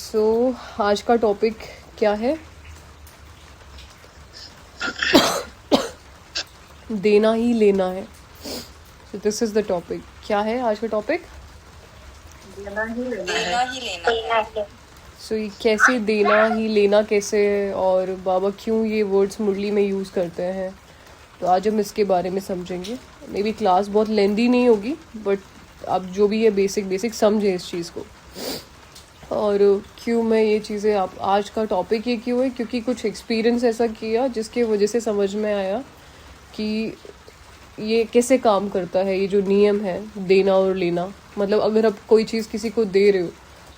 आज का टॉपिक क्या है? देना ही लेना है। So this is the topic. क्या है आज का टॉपिक? देना ही लेना है। सो ये कैसे देना ही लेना कैसे है और बाबा क्यों ये वर्ड्स मुरली में यूज़ करते हैं, तो आज हम इसके बारे में समझेंगे। मे बी क्लास बहुत लेंदी नहीं होगी, बट आप जो भी है बेसिक समझें इस चीज़ को। और क्यों मैं ये चीज़ें आप आज का टॉपिक ये क्यों है, क्योंकि कुछ एक्सपीरियंस ऐसा किया जिसके वजह से समझ में आया कि ये कैसे काम करता है। ये जो नियम है देना और लेना, मतलब अगर आप कोई चीज़ किसी को दे रहे हो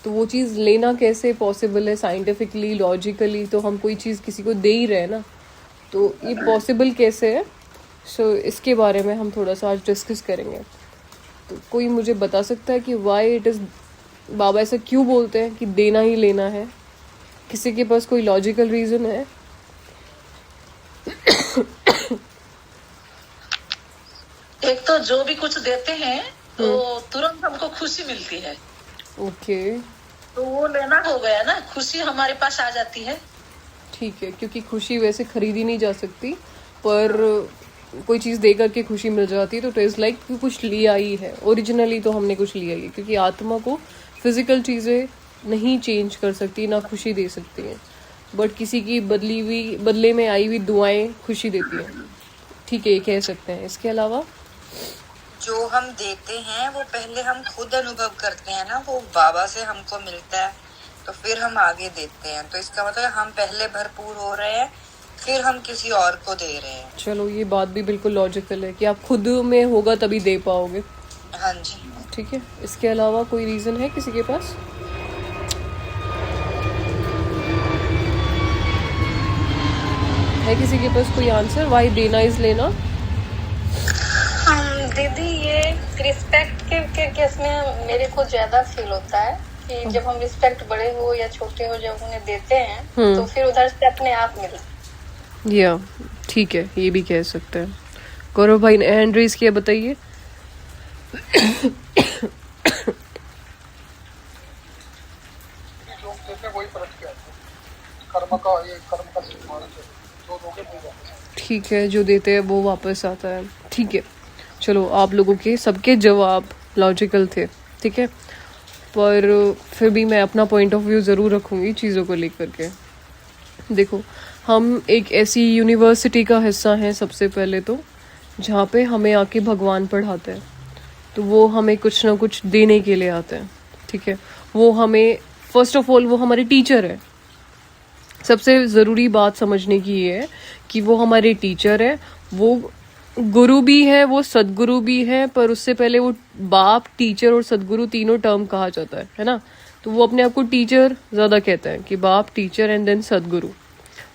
तो वो चीज़ लेना कैसे पॉसिबल है साइंटिफिकली, लॉजिकली। तो हम कोई चीज़ किसी को दे ही रहे हैं ना, तो ये पॉसिबल कैसे है। सो इसके बारे में हम थोड़ा सा आज डिस्कस करेंगे। तो कोई मुझे बता सकता है कि वाई इट इज़, बाबा ऐसा क्यों बोलते हैं कि देना ही लेना है? किसी के पास कोई लॉजिकल रीज़न है? एक तो जो भी कुछ देते हैं तो तुरंत हमको खुशी मिलती है। ओके, तो वो लेना हो गया ना, खुशी हमारे पास आ जाती है। ठीक है, क्योंकि खुशी वैसे खरीदी नहीं जा सकती, पर कोई चीज़ दे करके खुशी मिल जाती है। तो इट इज़ लाइक कुछ लिया ही है। ओरिजिनली तो हमने कुछ लिया ही है, क्योंकि आत्मा को फिजिकल चीज़ें नहीं चेंज कर सकती, ना खुशी दे सकती हैं, बट किसी की बदले में आई हुई दुआएं खुशी देती हैं। ठीक है, ये कह सकते हैं। इसके अलावा जो हम देते हैं वो पहले हम खुद अनुभव करते हैं ना, वो बाबा से हमको मिलता है, तो फिर हम आगे देते हैं। तो इसका मतलब हम पहले भरपूर हो रहे हैं, फिर हम किसी और को दे रहे हैं। चलो, ये बात भी बिल्कुल लॉजिकल है कि आप खुद में होगा तभी दे पाओगे। हाँ जी। ठीक है, इसके अलावा कोई रीज़न है किसी के पास? है किसी के पास कोई आंसर वाई देना इज लेना? दीदी, ये रिस्पेक्ट के केस में मेरे को ज्यादा फील होता है कि जब हम रिस्पेक्ट बड़े हो या छोटे हो जब उन्हें देते हैं तो फिर उधर से अपने आप मिलता। या ठीक है, ये भी कह सकते हैं। गौरव भाई ने हैंड रेज किया, बताइए। ठीक है, जो देते हैं वो वापस आता है। ठीक है, चलो, आप लोगों के सबके जवाब लॉजिकल थे, ठीक है, पर फिर भी मैं अपना पॉइंट ऑफ व्यू ज़रूर रखूँगी चीज़ों को लेकर के। देखो, हम एक ऐसी यूनिवर्सिटी का हिस्सा हैं सबसे पहले तो, जहाँ पे हमें आके भगवान पढ़ाते हैं। तो वो हमें कुछ ना कुछ देने के लिए आते हैं, ठीक है। वो हमें फर्स्ट ऑफ ऑल वो हमारे टीचर है। सबसे ज़रूरी बात समझने की ये है कि वो हमारे टीचर है, वो गुरु भी है, वो सदगुरु भी है, पर उससे पहले वो बाप, टीचर और सदगुरु तीनों टर्म कहा जाता है ना। तो वो अपने आप को टीचर ज़्यादा कहते हैं कि बाप, टीचर एंड देन सदगुरु।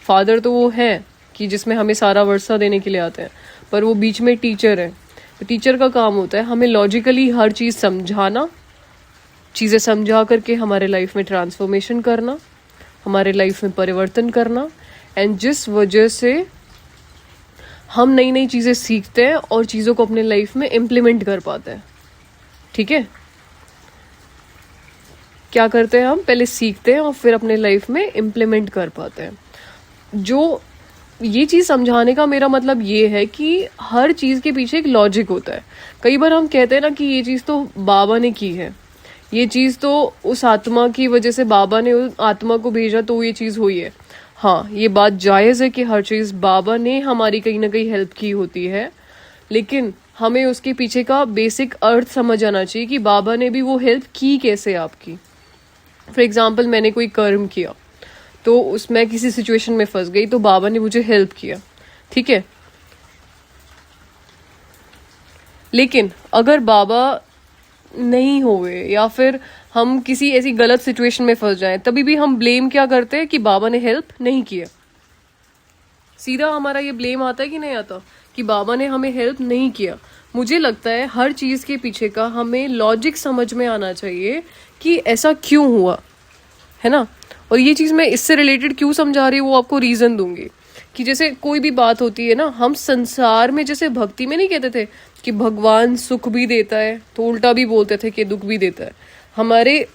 फादर तो वो है कि जिसमें हमें सारा वर्षा देने के लिए आते हैं, पर वो बीच में टीचर है। तो टीचर का काम होता है हमें लॉजिकली हर चीज़ समझाना, चीज़ें समझा करके हमारे लाइफ में ट्रांसफॉर्मेशन करना, हमारे लाइफ में परिवर्तन करना, एंड जिस वजह से हम नई नई चीज़ें सीखते हैं और चीज़ों को अपने लाइफ में इम्प्लीमेंट कर पाते हैं। ठीक है, क्या करते हैं हम? पहले सीखते हैं और फिर अपने लाइफ में इम्प्लीमेंट कर पाते हैं। जो ये चीज़ समझाने का मेरा मतलब ये है कि हर चीज़ के पीछे एक लॉजिक होता है। कई बार हम कहते हैं ना कि ये चीज़ तो बाबा ने की है, ये चीज़ तो उस आत्मा की वजह से बाबा ने उस आत्मा को भेजा तो ये चीज़ हुई है। हाँ, ये बात जायज़ है कि हर चीज़ बाबा ने हमारी कहीं ना कहीं हेल्प की होती है, लेकिन हमें उसके पीछे का बेसिक अर्थ समझ आना चाहिए कि बाबा ने भी वो हेल्प की कैसे आपकी। फॉर एग्जाम्पल, मैंने कोई कर्म किया तो उसमें किसी सिचुएशन में फंस गई तो बाबा ने मुझे हेल्प किया, ठीक है। लेकिन अगर बाबा नहीं होवे या फिर हम किसी ऐसी गलत सिचुएशन में फंस जाएं, तभी भी हम ब्लेम क्या करते हैं कि बाबा ने हेल्प नहीं किया। सीधा हमारा ये ब्लेम आता है कि नहीं आता कि बाबा ने हमें हेल्प नहीं किया। मुझे लगता है हर चीज़ के पीछे का हमें लॉजिक समझ में आना चाहिए कि ऐसा क्यों हुआ, है ना। और ये चीज़ मैं इससे रिलेटेड क्यों समझा रही हूँ वो आपको रीज़न दूंगी। कि जैसे कोई भी बात होती है ना, हम संसार में जैसे भक्ति में नहीं कहते थे कि भगवान सुख भी देता है, तो उल्टा भी बोलते थे कि दुख भी देता है। हमारे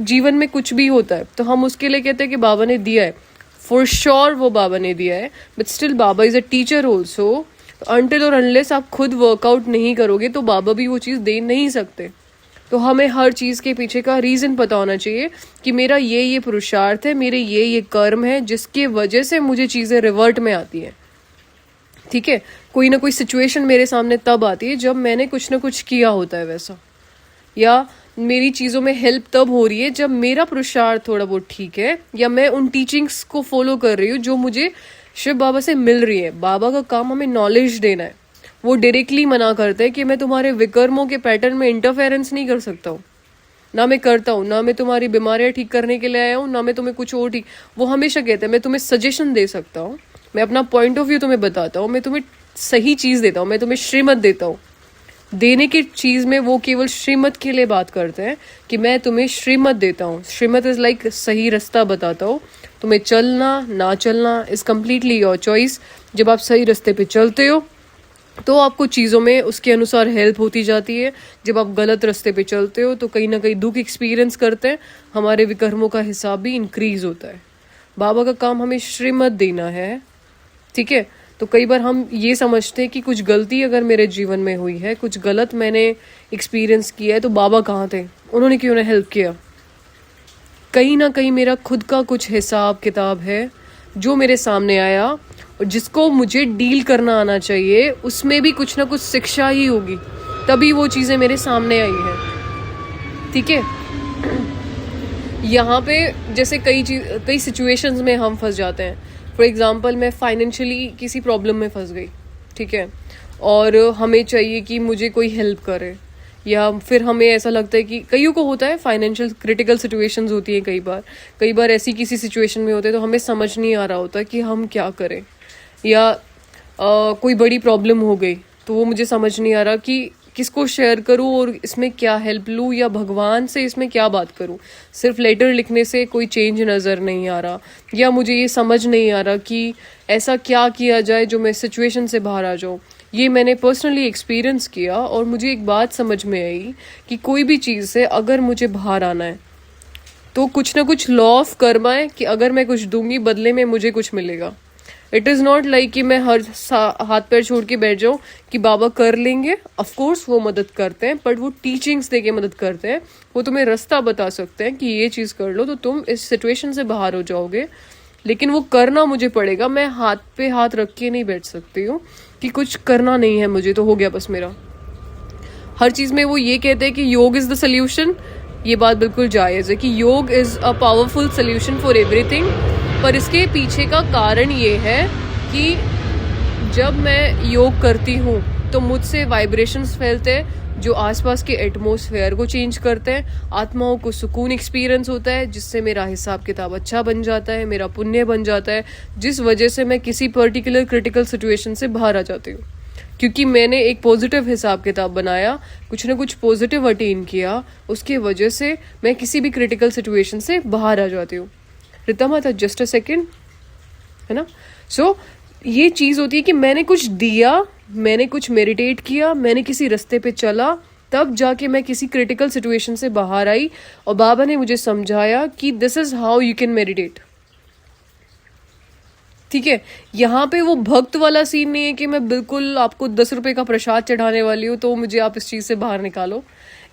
जीवन में कुछ भी होता है तो हम उसके लिए कहते हैं कि बाबा ने दिया है, फॉर श्योर वो बाबा ने दिया है, but still Baba is a teacher also. Until और अनलेस आप खुद वर्कआउट नहीं करोगे तो बाबा भी वो चीज़ दे नहीं सकते। तो हमें हर चीज़ के पीछे का रीज़न पता होना चाहिए कि मेरा ये पुरुषार्थ है, मेरे ये कर्म है जिसके वजह से मुझे चीज़ें रिवर्ट में आती हैं। ठीक है, कोई ना कोई सिचुएशन मेरे सामने तब आती है जब मैंने कुछ ना कुछ किया होता है वैसा, या मेरी चीज़ों में हेल्प तब हो रही है जब मेरा पुरुषार्थ थोड़ा बहुत ठीक है, या मैं उन टीचिंग्स को फॉलो कर रही हूँ जो मुझे शिव बाबा से मिल रही है। बाबा का काम हमें नॉलेज देना है। वो डायरेक्टली मना करते हैं कि मैं तुम्हारे विकर्मों के पैटर्न में इंटरफेरेंस नहीं कर सकता हूँ, ना मैं करता हूँ, ना मैं तुम्हारी बीमारियाँ ठीक करने के लिए आया हूँ, ना मैं तुम्हें कुछ और ठीक। वो हमेशा कहते हैं मैं तुम्हें सजेशन दे सकता हूँ, मैं अपना पॉइंट ऑफ व्यू तुम्हें बताता हूँ, मैं तुम्हें सही चीज़ देता हूँ, मैं तुम्हें श्रीमत देता हूँ। देने की चीज़ में वो केवल श्रीमत के लिए बात करते हैं कि मैं तुम्हें श्रीमत देता हूँ। श्रीमत इज़ लाइक सही रास्ता बताता हूँ, तुम्हें चलना ना चलना इज़ कम्प्लीटली योर चॉइस। जब आप सही रास्ते पे चलते हो तो आपको चीज़ों में उसके अनुसार हेल्प होती जाती है। जब आप गलत रास्ते पे चलते हो तो कहीं ना कहीं दुख एक्सपीरियंस करते हैं, हमारे विकर्मों का हिसाब भी इंक्रीज होता है। बाबा का काम हमें श्रीमत देना है। ठीक है, तो कई बार हम ये समझते हैं कि कुछ गलती अगर मेरे जीवन में हुई है, कुछ गलत मैंने एक्सपीरियंस किया है, तो बाबा कहाँ थे, उन्होंने क्यों ना हेल्प किया। कहीं ना कहीं मेरा खुद का कुछ हिसाब किताब है जो मेरे सामने आया और जिसको मुझे डील करना आना चाहिए, उसमें भी कुछ ना कुछ शिक्षा ही होगी, तभी वो चीज़ें मेरे सामने आई हैं। ठीक है, यहाँ पे जैसे कई सिचुएशंस में हम फंस जाते हैं। फॉर एग्जांपल मैं फाइनेंशियली किसी प्रॉब्लम में फंस गई, ठीक है, और हमें चाहिए कि मुझे कोई हेल्प करे, या फिर हमें ऐसा लगता है कि कईयों को होता है फाइनेंशियल क्रिटिकल सिचुएशंस होती हैं कई बार ऐसी किसी सिचुएशन में होते हैं तो हमें समझ नहीं आ रहा होता कि हम क्या करें, या कोई बड़ी प्रॉब्लम हो गई तो वो मुझे समझ नहीं आ रहा कि किसको शेयर करूं और इसमें क्या हेल्प लूं, या भगवान से इसमें क्या बात करूं। सिर्फ लेटर लिखने से कोई चेंज नज़र नहीं आ रहा, या मुझे ये समझ नहीं आ रहा कि ऐसा क्या किया जाए जो मैं सिचुएशन से बाहर आ जाऊं। ये मैंने पर्सनली एक्सपीरियंस किया और मुझे एक बात समझ में आई कि कोई भी चीज़ से अगर मुझे बाहर आना है तो कुछ ना कुछ लॉ ऑफ कर्मा है कि अगर मैं कुछ दूंगी बदले में मुझे कुछ मिलेगा। इट इज़ नॉट लाइक कि मैं हर हाथ पैर छोड़ के बैठ जाऊँ कि बाबा कर लेंगे। ऑफ कोर्स वो मदद करते हैं, बट वो टीचिंग्स दे के मदद करते हैं। वो तुम्हें रास्ता बता सकते हैं कि ये चीज़ कर लो तो तुम इस सिचुएशन से बाहर हो जाओगे, लेकिन वो करना मुझे पड़ेगा। मैं हाथ पे हाथ रख के नहीं बैठ सकती हूँ कि कुछ करना नहीं है मुझे तो हो गया बस मेरा। हर चीज़ में वो ये कहते हैं कि योग इज़ द सोल्यूशन। ये बात बिल्कुल जायज़ है कि योग is a powerful solution for everything, पर इसके पीछे का कारण ये है कि जब मैं योग करती हूँ तो मुझसे वाइब्रेशंस फैलते हैं जो आसपास के एटमॉस्फेयर को चेंज करते हैं। आत्माओं को सुकून एक्सपीरियंस होता है जिससे मेरा हिसाब किताब अच्छा बन जाता है, मेरा पुण्य बन जाता है, जिस वजह से मैं किसी पर्टिकुलर क्रिटिकल सिचुएशन से बाहर आ जाती हूँ, क्योंकि मैंने एक पॉजिटिव हिसाब किताब बनाया, कुछ ना कुछ पॉजिटिव अटेन किया, उसके वजह से मैं किसी भी क्रिटिकल सिचुएशन से बाहर आ जाती हूँ। रिता माता जस्ट अ सेकेंड, है ना। सो ये चीज़ होती है कि मैंने कुछ दिया, मैंने कुछ मेडिटेट किया, मैंने किसी रास्ते पे चला, तब जाके मैं किसी क्रिटिकल सिचुएशन से बाहर आई और बाबा ने मुझे समझाया कि this is how you can meditate. ठीक है, यहाँ पे वो भक्त वाला सीन नहीं है कि मैं बिल्कुल आपको 10 रुपए का प्रसाद चढ़ाने वाली हूँ तो मुझे आप इस चीज़ से बाहर निकालो,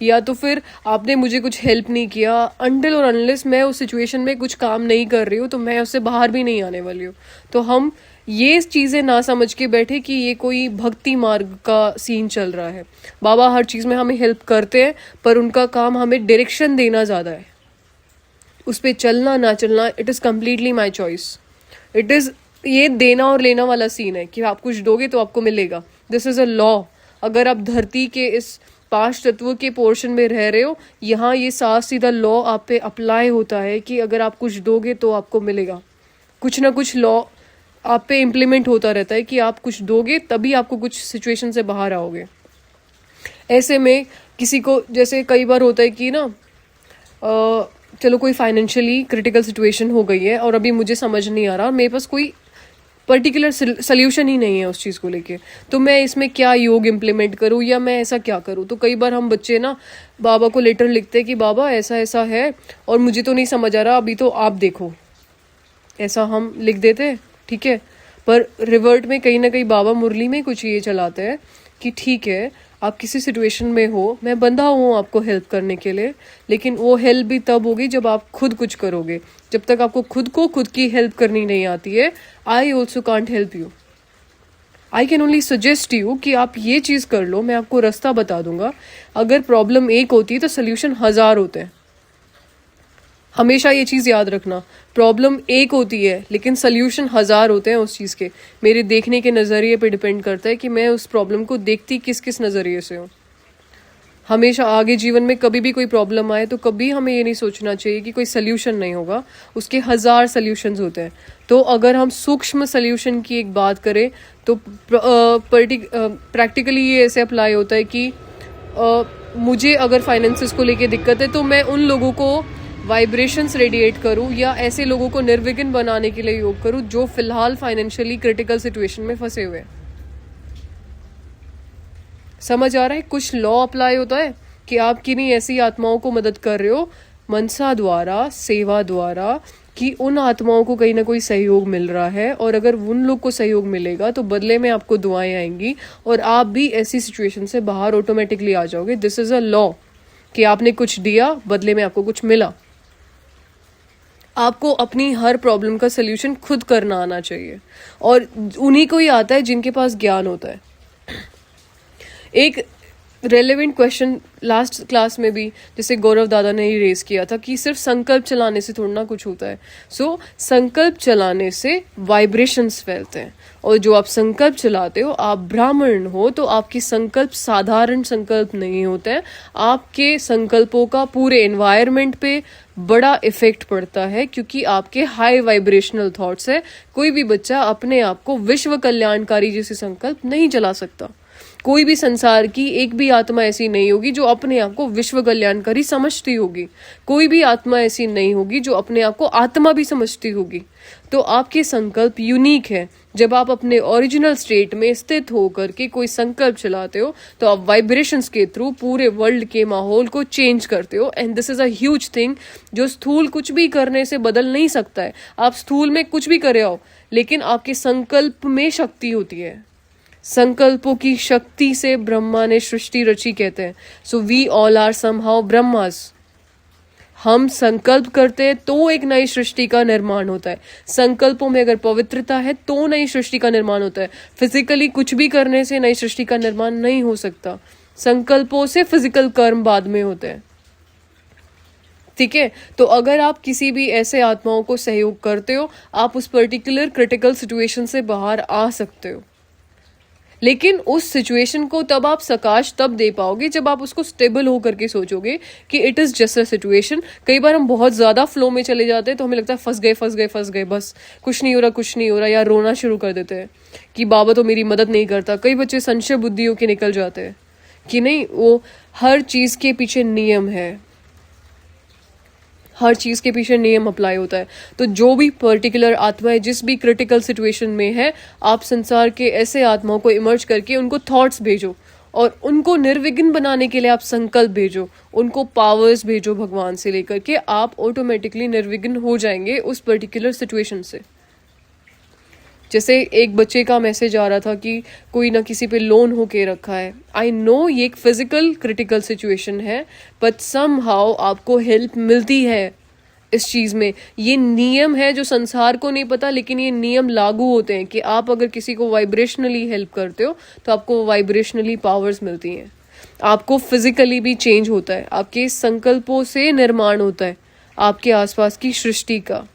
या तो फिर आपने मुझे कुछ हेल्प नहीं किया। अनटिल और अनलेस मैं उस सिचुएशन में कुछ काम नहीं कर रही हूँ तो मैं उससे बाहर भी नहीं आने वाली हूँ। तो हम ये चीज़ें ना समझ के बैठे कि ये कोई भक्ति मार्ग का सीन चल रहा है। बाबा हर चीज़ में हमें हेल्प करते हैं, पर उनका काम हमें डायरेक्शन देना ज़्यादा है। उस पर चलना ना चलना it is completely my choice. It is ये देना और लेना वाला सीन है कि आप कुछ दोगे तो आपको मिलेगा। This is a law. अगर आप धरती के इस 5 तत्व के पोर्शन में रह रहे हो, यहाँ ये साफ सीधा लॉ आप पे अप्लाई होता है कि अगर आप कुछ दोगे तो आपको मिलेगा। कुछ ना कुछ लॉ आप पे इम्प्लीमेंट होता रहता है कि आप कुछ दोगे तभी आपको कुछ सिचुएशन से बाहर आओगे। ऐसे में किसी को जैसे कई बार होता है कि ना चलो कोई फाइनेंशियली क्रिटिकल सिचुएशन हो गई है और अभी मुझे समझ नहीं आ रहा, मेरे पास कोई पर्टिकुलर सल्यूशन ही नहीं है उस चीज़ को लेके, तो मैं इसमें क्या योग इम्प्लीमेंट करूँ या मैं ऐसा क्या करूँ। तो कई बार हम बच्चे ना बाबा को लेटर लिखते हैं कि बाबा ऐसा ऐसा है और मुझे तो नहीं समझ आ रहा, अभी तो आप देखो, ऐसा हम लिख देते हैं, ठीक है। पर रिवर्ट में कहीं ना कहीं बाबा मुरली में कुछ ये चलाते हैं कि ठीक है आप किसी सिचुएशन में हो, मैं बंधा हूँ आपको हेल्प करने के लिए, लेकिन वो हेल्प भी तब होगी जब आप खुद कुछ करोगे। जब तक आपको खुद को खुद की हेल्प करनी नहीं आती है, I also can't help you. I can only suggest you कि आप ये चीज़ कर लो, मैं आपको रास्ता बता दूंगा। अगर प्रॉब्लम एक होती है तो सोल्यूशन 1000 होते हैं। हमेशा ये चीज़ याद रखना, प्रॉब्लम एक होती है लेकिन सोल्यूशन 1000 होते हैं उस चीज़ के। मेरे देखने के नज़रिए पे डिपेंड करता है कि मैं उस प्रॉब्लम को देखती किस किस नज़रिए से हूँ। हमेशा आगे जीवन में कभी भी कोई प्रॉब्लम आए तो कभी हमें ये नहीं सोचना चाहिए कि कोई सोल्यूशन नहीं होगा, उसके 1000 सोल्यूशंस होते हैं। तो अगर हम सूक्ष्म सोल्यूशन की एक बात करें तो प्रैक्टिकली ये ऐसे अप्लाई होता है कि मुझे अगर फाइनेंसेस को लेके दिक्कत है तो मैं उन लोगों को वाइब्रेशंस रेडिएट करूं या ऐसे लोगों को निर्विघ्न बनाने के लिए योग करूं जो फिलहाल फाइनेंशियली क्रिटिकल सिचुएशन में फंसे हुए हैं। समझ आ रहा है? कुछ लॉ अप्लाई होता है कि आप किन्हीं ऐसी आत्माओं को मदद कर रहे हो मनसा द्वारा, सेवा द्वारा, कि उन आत्माओं को कहीं ना कोई सहयोग मिल रहा है, और अगर उन लोग को सहयोग मिलेगा तो बदले में आपको दुआएं आएंगी और आप भी ऐसी सिचुएशन से बाहर ऑटोमेटिकली आ जाओगे। दिस इज अ लॉ कि आपने कुछ दिया, बदले में आपको कुछ मिला। आपको अपनी हर प्रॉब्लम का सल्यूशन खुद करना आना चाहिए, और उन्हीं को ही आता है जिनके पास ज्ञान होता है। एक रेलेवेंट क्वेश्चन लास्ट क्लास में भी जैसे गौरव दादा ने ही रेज किया था कि सिर्फ संकल्प चलाने से थोड़ा ना कुछ होता है। सो संकल्प चलाने से वाइब्रेशंस फैलते हैं, और जो आप संकल्प चलाते हो, आप ब्राह्मण हो तो आपकी संकल्प साधारण संकल्प नहीं होते हैं। आपके संकल्पों का पूरे एनवायरनमेंट पे बड़ा इफेक्ट पड़ता है, क्योंकि आपके हाई वाइब्रेशनल थॉट्स है। कोई भी बच्चा अपने आप को विश्व कल्याणकारी जैसे संकल्प नहीं चला सकता। कोई भी संसार की एक भी आत्मा ऐसी नहीं होगी जो अपने आप को विश्व कल्याणकारी समझती होगी। कोई भी आत्मा ऐसी नहीं होगी जो अपने आप को आत्मा भी समझती होगी। तो आपके संकल्प यूनिक है। जब आप अपने ओरिजिनल स्टेट में स्थित होकर के कोई संकल्प चलाते हो तो आप वाइब्रेशंस के थ्रू पूरे वर्ल्ड के माहौल को चेंज करते हो, and this is a huge thing जो स्थूल कुछ भी करने से बदल नहीं सकता है। आप स्थूल में कुछ भी करे हो, लेकिन आपके संकल्प में शक्ति होती है। संकल्पों की शक्ति से ब्रह्मा ने सृष्टि रची, कहते हैं। So we all are somehow Brahmas. हम संकल्प करते हैं तो एक नई सृष्टि का निर्माण होता है। संकल्पों में अगर पवित्रता है तो नई सृष्टि का निर्माण होता है। फिजिकली कुछ भी करने से नई सृष्टि का निर्माण नहीं हो सकता। संकल्पों से फिजिकल कर्म बाद में होते हैं, ठीक है। तो अगर आप किसी भी ऐसे आत्माओं को सहयोग करते हो, आप उस पर्टिकुलर क्रिटिकल सिचुएशन से बाहर आ सकते हो। लेकिन उस सिचुएशन को तब आप सकाश तब दे पाओगे जब आप उसको स्टेबल होकर के सोचोगे कि it is just a situation. कई बार हम बहुत ज्यादा फ्लो में चले जाते हैं तो हमें लगता है फंस गए, बस कुछ नहीं हो रहा, या रोना शुरू कर देते हैं कि बाबा तो मेरी मदद नहीं करता। कई बच्चे संशय बुद्धियों के निकल जाते हैं कि नहीं, वो हर चीज के पीछे नियम है, हर चीज के पीछे नियम अप्लाई होता है। तो जो भी पर्टिकुलर आत्मा है, जिस भी क्रिटिकल सिचुएशन में है, आप संसार के ऐसे आत्माओं को इमर्ज करके उनको थॉट्स भेजो, और उनको निर्विघ्न बनाने के लिए आप संकल्प भेजो, उनको पावर्स भेजो भगवान से लेकर के। आप ऑटोमेटिकली निर्विघ्न हो जाएंगे उस पर्टिकुलर सिचुएशन से। जैसे एक बच्चे का मैसेज आ रहा था कि कोई ना किसी पे लोन होके रखा है। आई नो ये एक फिजिकल क्रिटिकल सिचुएशन है, बट समहाउ आपको हेल्प मिलती है इस चीज में। ये नियम है जो संसार को नहीं पता, लेकिन ये नियम लागू होते हैं कि आप अगर किसी को वाइब्रेशनली हेल्प करते हो तो आपको वाइब्रेशनली पावर्स मिलती हैं। आपको फिजिकली भी चेंज होता है। आपके संकल्पों से निर्माण होता है आपके आसपास की सृष्टि का,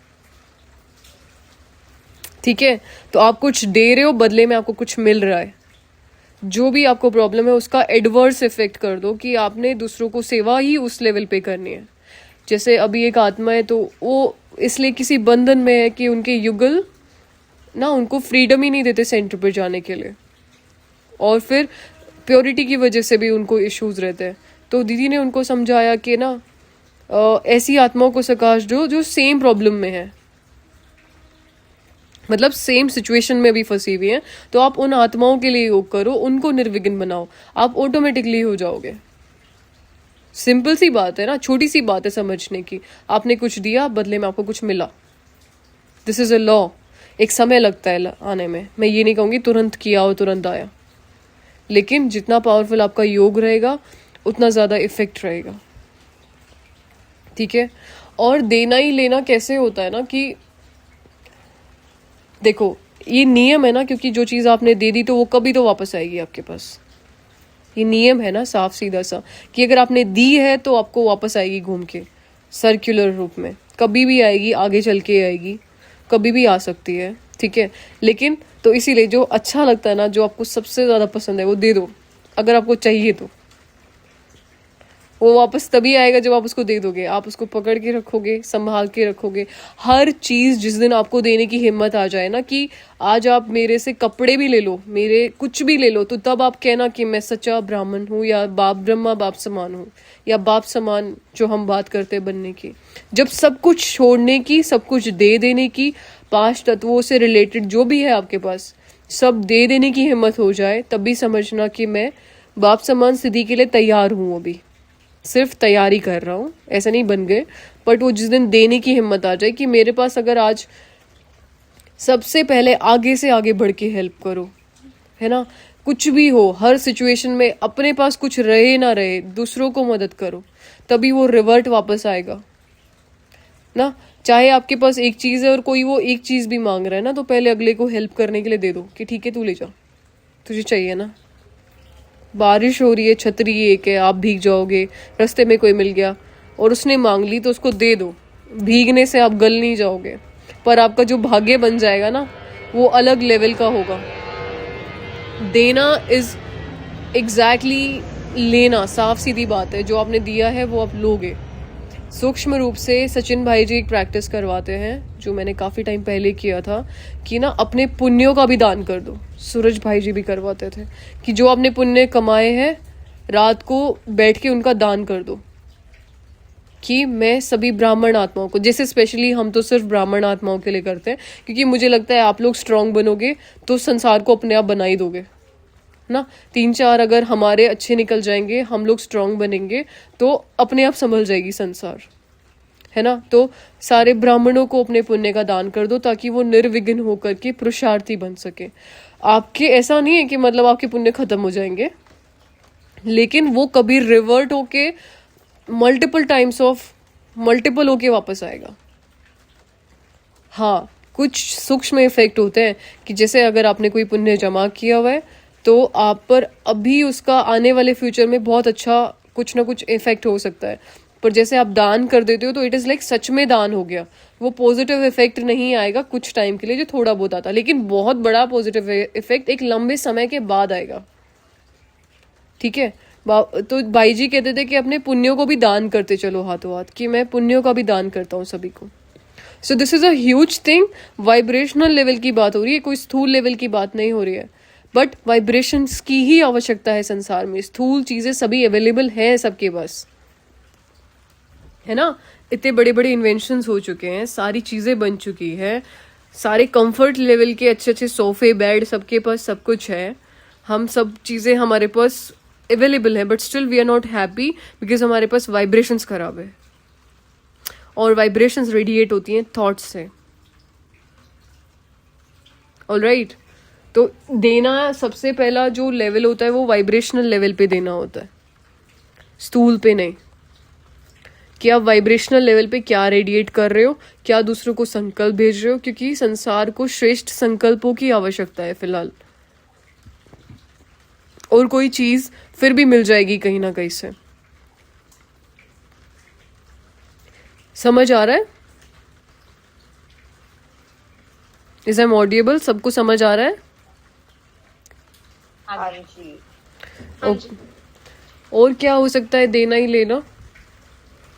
ठीक है। तो आप कुछ दे रहे हो, बदले में आपको कुछ मिल रहा है। जो भी आपको प्रॉब्लम है उसका एडवर्स इफेक्ट कर दो कि आपने दूसरों को सेवा ही उस लेवल पे करनी है। जैसे अभी एक आत्मा है तो वो इसलिए किसी बंधन में है कि उनके युगल ना उनको फ्रीडम ही नहीं देते सेंटर पर जाने के लिए, और फिर प्योरिटी की वजह से भी उनको इश्यूज रहते हैं। तो दीदी ने उनको समझाया कि ना ऐसी आत्माओं को सकाश दो जो सेम प्रॉब्लम में है। मतलब सेम सिचुएशन में भी फंसी हुई हैं, तो आप उन आत्माओं के लिए योग करो, उनको निर्विघ्न बनाओ, आप ऑटोमेटिकली हो जाओगे। सिंपल सी बात है ना, छोटी सी बात है समझने की। आपने कुछ दिया, बदले में आपको कुछ मिला। This is a law. एक समय लगता है आने में, मैं ये नहीं कहूँगी तुरंत किया और तुरंत आया, लेकिन जितना पावरफुल आपका योग रहेगा उतना ज़्यादा इफेक्ट रहेगा। ठीक है। और देना ही लेना कैसे होता है ना कि देखो ये नियम है ना, क्योंकि जो चीज़ आपने दे दी तो वो कभी तो वापस आएगी आपके पास। ये नियम है ना साफ सीधा सा, कि अगर आपने दी है तो आपको वापस आएगी घूम के, सर्कुलर रूप में कभी भी आएगी, आगे चल के आएगी, कभी भी आ सकती है। ठीक है। लेकिन तो इसीलिए जो अच्छा लगता है ना, जो आपको सबसे ज़्यादा पसंद है वो दे दो, अगर आपको चाहिए तो। वो वापस तभी आएगा जब आप उसको दे दोगे। आप उसको पकड़ के रखोगे, संभाल के रखोगे। हर चीज़ जिस दिन आपको देने की हिम्मत आ जाए ना, कि आज आप मेरे से कपड़े भी ले लो, मेरे कुछ भी ले लो, तो तब आप कहना कि मैं सच्चा ब्राह्मण हूँ, या बाप ब्रह्मा बाप समान हूँ, या बाप समान जो हम बात करते हैं बनने की। जब सब कुछ छोड़ने की, सब कुछ दे देने की, 5 तत्वों से रिलेटेड जो भी है आपके पास सब दे देने की हिम्मत हो जाए, तब भी समझना कि मैं बाप समान स्थिति के लिए तैयार हूँ। अभी सिर्फ तैयारी कर रहा हूँ, ऐसा नहीं बन गए। बट वो जिस दिन देने की हिम्मत आ जाए कि मेरे पास अगर आज सबसे पहले आगे से आगे बढ़ के हेल्प करो, है ना, कुछ भी हो, हर सिचुएशन में अपने पास कुछ रहे ना रहे, दूसरों को मदद करो, तभी वो रिवर्ट वापस आएगा ना। चाहे आपके पास एक चीज़ है और कोई वो एक चीज़ भी मांग रहा है ना, तो पहले अगले को हेल्प करने के लिए दे दो कि ठीक है तू ले जा, तुझे चाहिए ना। बारिश हो रही है, छतरी एक है, आप भीग जाओगे, रास्ते में कोई मिल गया और उसने मांग ली तो उसको दे दो। भीगने से आप गल नहीं जाओगे, पर आपका जो भाग्य बन जाएगा ना वो अलग लेवल का होगा। देना इज एग्जैक्टली लेना, साफ सीधी बात है। जो आपने दिया है वो आप लोगे। सूक्ष्म रूप से सचिन भाई जी एक प्रैक्टिस करवाते हैं, जो मैंने काफ़ी टाइम पहले किया था, कि ना अपने पुण्यों का भी दान कर दो। सूरज भाई जी भी करवाते थे कि जो आपने पुण्य कमाए हैं रात को बैठ के उनका दान कर दो, कि मैं सभी ब्राह्मण आत्माओं को, जैसे स्पेशली हम तो सिर्फ ब्राह्मण आत्माओं के लिए करते हैं, क्योंकि मुझे लगता है आप लोग स्ट्रांग बनोगे तो संसार को अपने आप बना ही दोगे ना। 3-4 अगर हमारे अच्छे निकल जाएंगे, हम लोग स्ट्रांग बनेंगे, तो अपने आप संभल जाएगी संसार, है ना। तो सारे ब्राह्मणों को अपने पुण्य का दान कर दो, ताकि वो निर्विघ्न होकर के पुरुषार्थी बन सके। आपके ऐसा नहीं है कि मतलब आपके पुण्य खत्म हो जाएंगे, लेकिन वो कभी रिवर्ट होके मल्टीपल टाइम्स ऑफ मल्टीपल होके वापस आएगा। हाँ, कुछ सूक्ष्म इफेक्ट होते हैं कि जैसे अगर आपने कोई पुण्य जमा किया हुआ है तो आप पर अभी उसका आने वाले फ्यूचर में बहुत अच्छा कुछ ना कुछ इफेक्ट हो सकता है। पर जैसे आप दान कर देते हो तो इट इज़ लाइक सच में दान हो गया। वो पॉजिटिव इफेक्ट नहीं आएगा कुछ टाइम के लिए, जो थोड़ा बहुत आता, लेकिन बहुत बड़ा पॉजिटिव इफेक्ट एक लंबे समय के बाद आएगा। ठीक है। तो भाई जी कहते थे कि अपने पुण्यों को भी दान करते चलो हाथों हाथ, कि मैं पुण्यों का भी दान करता हूँ सभी को। So this is a huge thing. Vibrational level की बात हो रही है, कोई स्थूल लेवल की बात नहीं हो रही है। बट वाइब्रेशंस की ही आवश्यकता है संसार में। स्थूल चीजें सभी अवेलेबल हैं सबके पास, है ना। इतने बड़े बड़े इन्वेंशंस हो चुके हैं, सारी चीजें बन चुकी है, सारे कंफर्ट लेवल के अच्छे अच्छे सोफे बेड सबके पास सब कुछ है। हम सब चीजें हमारे पास अवेलेबल है, but still we are not happy because हमारे पास वाइब्रेशंस खराब है। और वाइब्रेशंस रेडिएट होती हैं थॉट्स से। ऑलराइट। तो देना सबसे पहला जो लेवल होता है वो वाइब्रेशनल लेवल पे देना होता है, स्थूल पे नहीं। कि आप वाइब्रेशनल लेवल पे क्या रेडिएट कर रहे हो, क्या दूसरों को संकल्प भेज रहे हो, क्योंकि संसार को श्रेष्ठ संकल्पों की आवश्यकता है फिलहाल। और कोई चीज फिर भी मिल जाएगी कहीं ना कहीं से। समझ आ रहा है? Is am audible? सबको समझ आ रहा है? हाँ जी। और क्या हो सकता है? देना ही लेना,